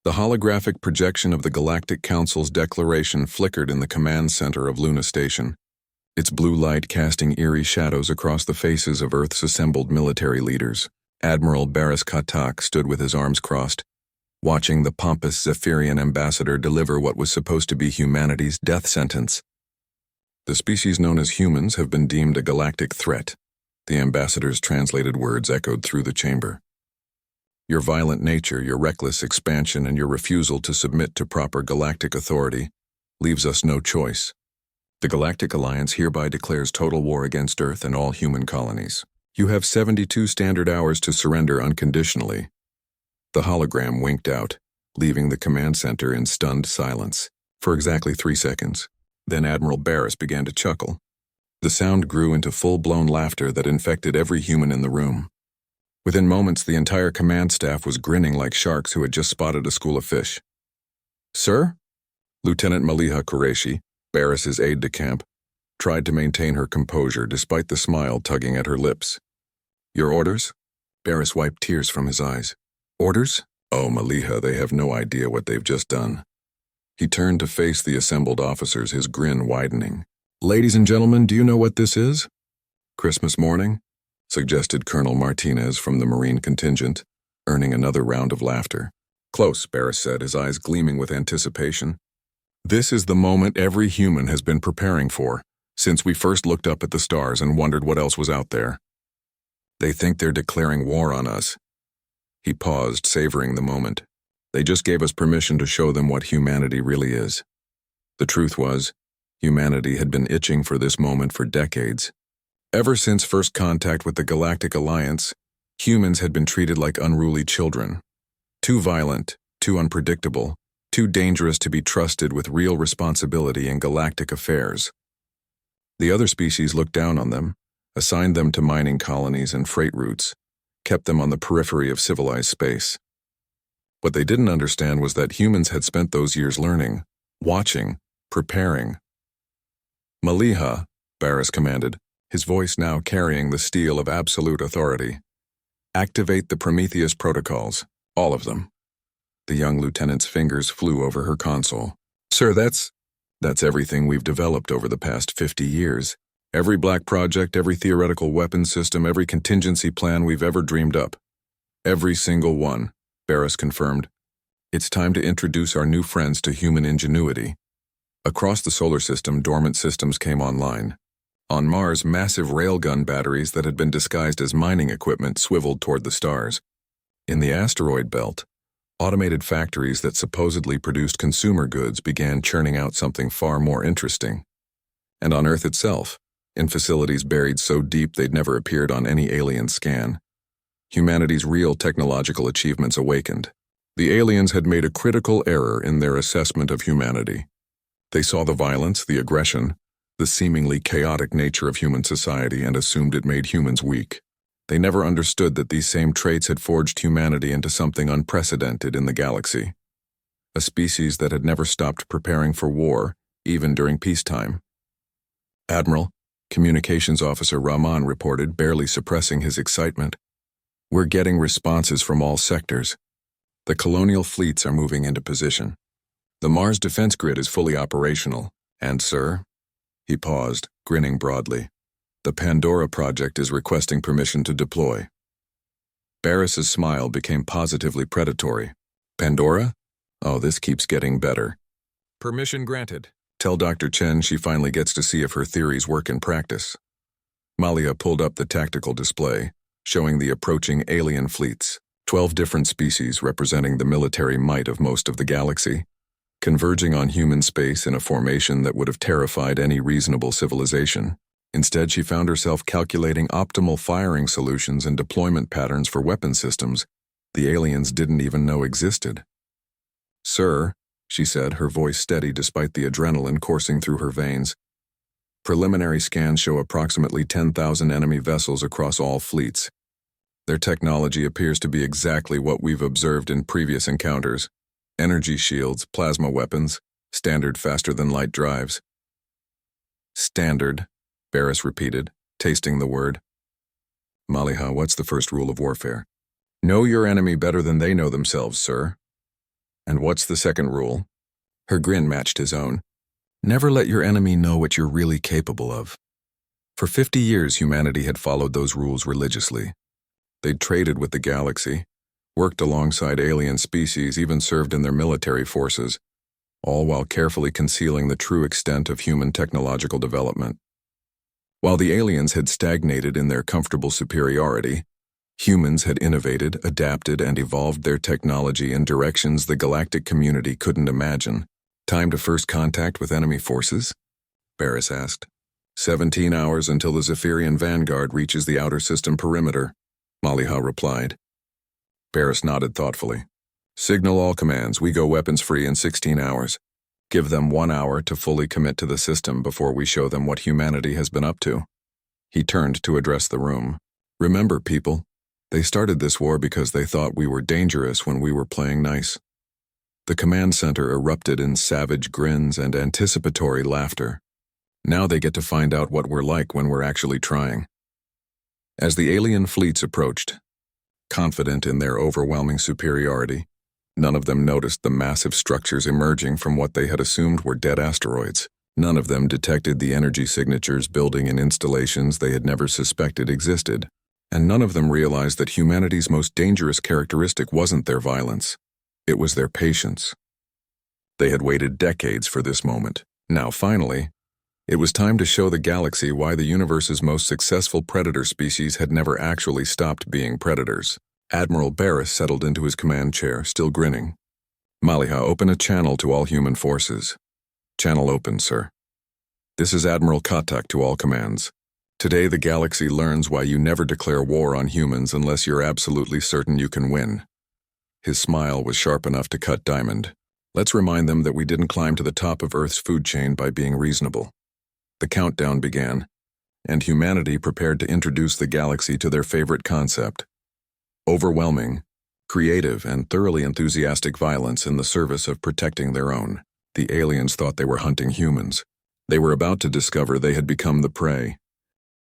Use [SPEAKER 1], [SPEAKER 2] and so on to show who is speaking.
[SPEAKER 1] The holographic projection of the Galactic Council's declaration flickered in the command center of Luna Station, its blue light casting eerie shadows across the faces of Earth's assembled military leaders. Admiral Barris Katak stood with his arms crossed, watching the pompous Zephyrian ambassador deliver what was supposed to be humanity's death sentence. The species known as humans have been deemed a galactic threat. The ambassador's translated words echoed through the chamber. Your violent nature, your reckless expansion, and your refusal to submit to proper galactic authority leaves us no choice. The Galactic Alliance hereby declares total war against Earth and all human colonies. You have 72 standard hours to surrender unconditionally. The hologram winked out, leaving the command center in stunned silence for exactly 3 seconds. Then Admiral Barris began to chuckle. The sound grew into full-blown laughter that infected every human in the room. Within moments, the entire command staff was grinning like sharks who had just spotted a school of fish. "Sir?" Lieutenant Maliha Qureshi, Barris's aide-de-camp, tried to maintain her composure despite the smile tugging at her lips. "Your orders?" Barris wiped tears from his eyes. "Orders? Oh, Maliha, they have no idea what they've just done." He turned to face the assembled officers, his grin widening. "Ladies and gentlemen, do you know what this is?" "Christmas morning?" suggested Colonel Martinez from the Marine contingent, earning another round of laughter. "Close," Barris said, his eyes gleaming with anticipation. "This is the moment every human has been preparing for, since we first looked up at the stars and wondered what else was out there. They think they're declaring war on us." He paused, savoring the moment. They just gave us permission to show them what humanity really is. The truth was, humanity had been itching for this moment for decades. Ever since first contact with the Galactic Alliance, humans had been treated like unruly children. Too violent, too unpredictable, too dangerous to be trusted with real responsibility in galactic affairs. The other species looked down on them, assigned them to mining colonies and freight routes, kept them on the periphery of civilized space. What they didn't understand was that humans had spent those years learning, watching, preparing. "Maliha," Barris commanded, his voice now carrying the steel of absolute authority. "Activate the Prometheus protocols, all of them." The young lieutenant's fingers flew over her console. "Sir, that's everything we've developed over the past 50 years. Every black project, every theoretical weapon system, every contingency plan we've ever dreamed up. Every single one," Barris confirmed. "It's time to introduce our new friends to human ingenuity." Across the solar system, dormant systems came online. On Mars, massive railgun batteries that had been disguised as mining equipment swiveled toward the stars. In the asteroid belt, automated factories that supposedly produced consumer goods began churning out something far more interesting. And on Earth itself, in facilities buried so deep they'd never appeared on any alien scan, humanity's real technological achievements awakened. The aliens had made a critical error in their assessment of humanity. They saw the violence, the aggression, the seemingly chaotic nature of human society and assumed it made humans weak. They never understood that these same traits had forged humanity into something unprecedented in the galaxy. A species that had never stopped preparing for war, even during peacetime. "Admiral," Communications Officer Rahman reported, barely suppressing his excitement. "We're getting responses from all sectors. The colonial fleets are moving into position. The Mars defense grid is fully operational. And, sir," he paused, grinning broadly, "the Pandora project is requesting permission to deploy." Barris's smile became positively predatory. "Pandora? Oh, this keeps getting better." "Permission granted. Tell Dr. Chen she finally gets to see if her theories work in practice." Malia pulled up the tactical display, showing the approaching alien fleets, 12 different species representing the military might of most of the galaxy, converging on human space in a formation that would have terrified any reasonable civilization. Instead, she found herself calculating optimal firing solutions and deployment patterns for weapon systems the aliens didn't even know existed. "Sir," she said, her voice steady despite the adrenaline coursing through her veins, "preliminary scans show approximately 10,000 enemy vessels across all fleets. Their technology appears to be exactly what we've observed in previous encounters. Energy shields, plasma weapons, standard faster-than-light drives." "Standard," Barris repeated, tasting the word. "Maliha, what's the first rule of warfare?" "Know your enemy better than they know themselves, sir." And what's the second rule? Her grin matched his own. Never let your enemy know what you're really capable of. For 50 years, humanity had followed those rules religiously. They'd traded with the galaxy, worked alongside alien species, even served in their military forces, all while carefully concealing the true extent of human technological development. While the aliens had stagnated in their comfortable superiority, humans had innovated, adapted, and evolved their technology in directions the galactic community couldn't imagine. Time to first contact with enemy forces? Barris asked. 17 hours until the Zephyrian vanguard reaches the outer system perimeter, Maliha replied. Barris nodded thoughtfully. Signal all commands, we go weapons-free in 16 hours. Give them 1 hour to fully commit to the system before we show them what humanity has been up to. He turned to address the room. Remember, people, they started this war because they thought we were dangerous when we were playing nice. The command center erupted in savage grins and anticipatory laughter. Now they get to find out what we're like when we're actually trying. As the alien fleets approached, confident in their overwhelming superiority, none of them noticed the massive structures emerging from what they had assumed were dead asteroids. None of them detected the energy signatures building in installations they had never suspected existed. And none of them realized that humanity's most dangerous characteristic wasn't their violence. It was their patience. They had waited decades for this moment. Now, finally, it was time to show the galaxy why the universe's most successful predator species had never actually stopped being predators. Admiral Barris settled into his command chair, still grinning. Maliha, open a channel to all human forces. Channel open, sir. This is Admiral Katak to all commands. Today the galaxy learns why you never declare war on humans unless you're absolutely certain you can win. His smile was sharp enough to cut Diamond. Let's remind them that we didn't climb to the top of Earth's food chain by being reasonable. The countdown began, and humanity prepared to introduce the galaxy to their favorite concept. Overwhelming, creative, and thoroughly enthusiastic violence in the service of protecting their own. The aliens thought they were hunting humans. They were about to discover they had become the prey.